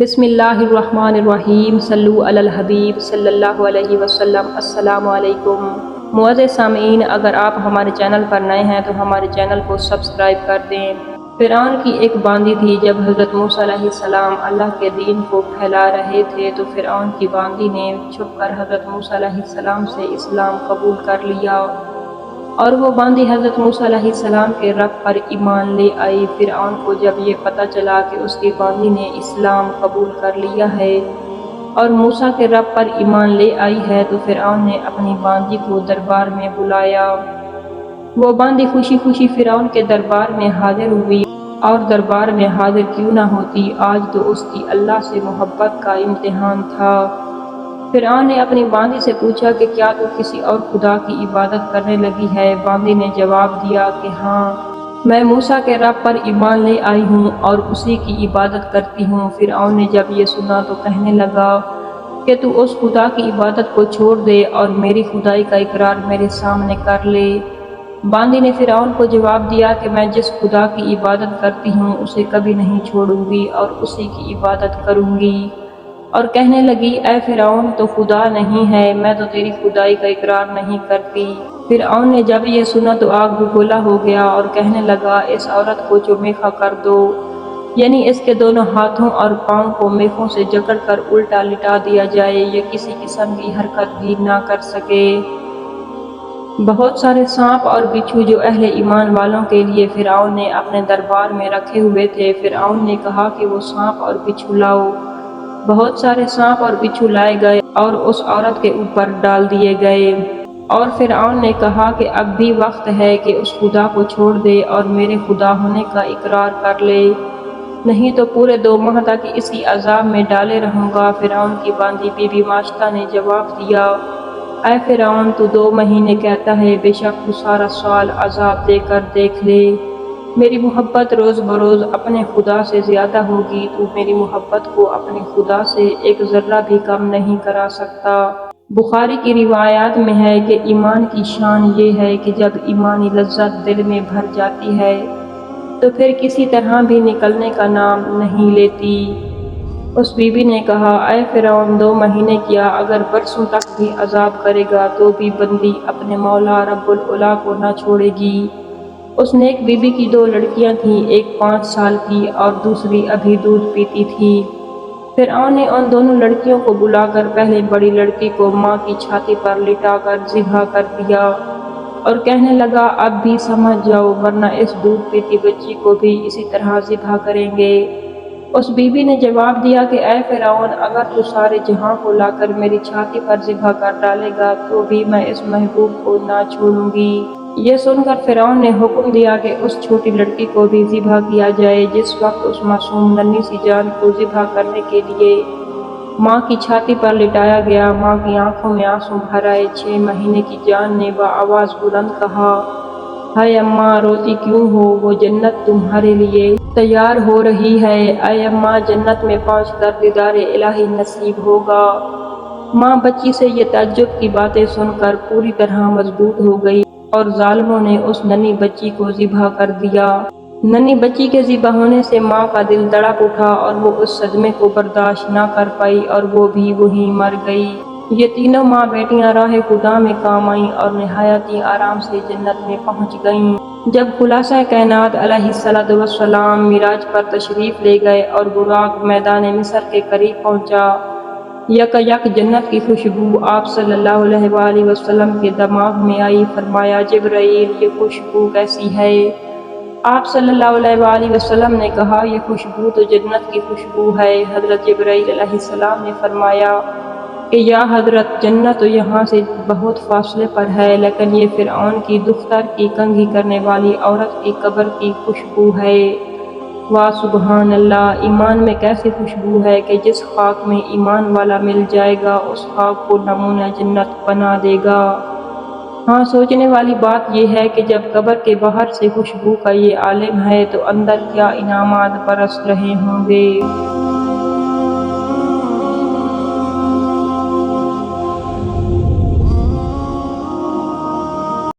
بسم اللہ الرحمن الرحیم، صلو علی الحبیب صلی اللہ علیہ وسلم۔ السلام علیکم معزز سامعین، اگر آپ ہمارے چینل پر نئے ہیں تو ہمارے چینل کو سبسکرائب کر دیں۔ فرعون کی ایک باندی تھی۔ جب حضرت موسیٰ علیہ السلام اللہ کے دین کو پھیلا رہے تھے تو فرعون کی باندی نے چھپ کر حضرت موسیٰ علیہ السلام سے اسلام قبول کر لیا، اور وہ باندی حضرت موسیٰ علیہ السلام کے رب پر ایمان لے آئی۔ فرعون کو جب یہ پتہ چلا کہ اس کی باندی نے اسلام قبول کر لیا ہے اور موسیٰ کے رب پر ایمان لے آئی ہے تو فرعون نے اپنی باندی کو دربار میں بلایا۔ وہ باندی خوشی خوشی فرعون کے دربار میں حاضر ہوئی، اور دربار میں حاضر کیوں نہ ہوتی، آج تو اس کی اللہ سے محبت کا امتحان تھا۔ فرعون نے اپنی باندی سے پوچھا کہ کیا تو کسی اور خدا کی عبادت کرنے لگی ہے؟ باندی نے جواب دیا کہ ہاں، میں موسیٰ کے رب پر ایمان لے آئی ہوں اور اسی کی عبادت کرتی ہوں۔ فرعون نے جب یہ سنا تو کہنے لگا کہ تو اس خدا کی عبادت کو چھوڑ دے اور میری خدائی کا اقرار میرے سامنے کر لے۔ باندی نے فرعون کو جواب دیا کہ میں جس خدا کی عبادت کرتی ہوں اسے کبھی نہیں چھوڑوں گی اور اسی کی عبادت کروں گی، اور کہنے لگی اے فرعون، تو خدا نہیں ہے، میں تو تیری خدائی کا اقرار نہیں کرتی۔ فرعون نے جب یہ سنا تو آگ بگولا ہو گیا اور کہنے لگا اس عورت کو چومیخا کر دو، یعنی اس کے دونوں ہاتھوں اور پاؤں کو میخوں سے جکڑ کر الٹا لٹا دیا جائے، یہ کسی قسم کی حرکت بھی نہ کر سکے۔ بہت سارے سانپ اور بچھو جو اہل ایمان والوں کے لیے فرعون نے اپنے دربار میں رکھے ہوئے تھے، فرعون نے کہا کہ وہ سانپ اور بچھو لاؤ۔ بہت سارے سانپ اور بچھو لائے گئے اور اس عورت کے اوپر ڈال دیے گئے، اور فرعون نے کہا کہ اب بھی وقت ہے کہ اس خدا کو چھوڑ دے اور میرے خدا ہونے کا اقرار کر لے، نہیں تو پورے 2 ماہ تک اسی عذاب میں ڈالے رہوں گا۔ فرعون کی باندی بی بی ماشطہ نے جواب دیا اے فرعون، تو 2 مہینے کہتا ہے، بے شک تو سارا سال عذاب دے کر دیکھ لے، میری محبت روز بروز اپنے خدا سے زیادہ ہوگی، تو میری محبت کو اپنے خدا سے ایک ذرہ بھی کم نہیں کرا سکتا۔ بخاری کی روایات میں ہے کہ ایمان کی شان یہ ہے کہ جب ایمانی لذت دل میں بھر جاتی ہے تو پھر کسی طرح بھی نکلنے کا نام نہیں لیتی۔ اس بی بی نے کہا اے فرعون، 2 مہینے کیا، اگر برسوں تک بھی عذاب کرے گا تو بھی بندی اپنے مولا رب العلا کو نہ چھوڑے گی۔ اس نیک بی بی کی 2 لڑکیاں تھیں، ایک 5 سال کی اور دوسری ابھی دودھ پیتی تھی۔ فرعون نے ان دونوں لڑکیوں کو بلا کر پہلے بڑی لڑکی کو ماں کی چھاتی پر لٹا کر ذبح کر دیا اور کہنے لگا اب بھی سمجھ جاؤ ورنہ اس دودھ پیتی بچی کو بھی اسی طرح ذبح کریں گے۔ اس بی بی نے جواب دیا کہ اے فرعون، اگر تو سارے جہاں کو لا کر میری چھاتی پر ذبح کر ڈالے گا تو بھی میں اس محبوب کو نہ چھوڑوں گی۔ یہ سن کر فرعون نے حکم دیا کہ اس چھوٹی لڑکی کو بھی ذبح کیا جائے۔ جس وقت اس معصوم ننھی سی جان کو ذبح کرنے کے لیے ماں کی چھاتی پر لٹایا گیا، ماں کی آنکھوں میں آنسو بھر آئے۔ 6 مہینے کی جان نے بآواز بلند کہا ہائے اماں، روتی کیوں ہو؟ وہ جنت تمہارے لیے تیار ہو رہی ہے، اے اماں، جنت میں پہنچ کر دیدار الہی نصیب ہوگا۔ ماں بچی سے یہ تعجب کی باتیں سن کر پوری طرح مضبوط ہو گئی اور ظالموں نے اس ننھی بچی کو ذبح کر دیا۔ ننھی بچی کے ذبح ہونے سے ماں کا دل تڑپ اٹھا اور وہ اس صدمے کو برداشت نہ کر پائی اور وہ بھی وہیں مر گئی۔ یہ تینوں ماں بیٹیاں راہ خدا میں کام آئیں اور نہایت ہی آرام سے جنت میں پہنچ گئیں۔ جب خلاصہ کائنات علیہ السلام معراج پر تشریف لے گئے اور براق میدان مصر کے قریب پہنچا، یک یک جنت کی خوشبو آپ صلی اللہ علیہ وآلہ وسلم کے دماغ میں آئی۔ فرمایا جبرائیل، یہ خوشبو کیسی ہے؟ آپ صلی اللہ علیہ وآلہ وسلم نے کہا یہ خوشبو تو جنت کی خوشبو ہے۔ حضرت جبرائیل علیہ السلام نے فرمایا کہ یا حضرت، جنت تو یہاں سے بہت فاصلے پر ہے، لیکن یہ فرعون کی دختر کی کنگھی کرنے والی عورت کی قبر کی خوشبو ہے۔ واہ سبحان اللہ! ایمان میں کیسی خوشبو ہے کہ جس خاک میں ایمان والا مل جائے گا اس خاک کو نمونہ جنت بنا دے گا۔ ہاں، سوچنے والی بات یہ ہے کہ جب قبر کے باہر سے خوشبو کا یہ عالم ہے تو اندر کیا انعامات برس رہے ہوں گے۔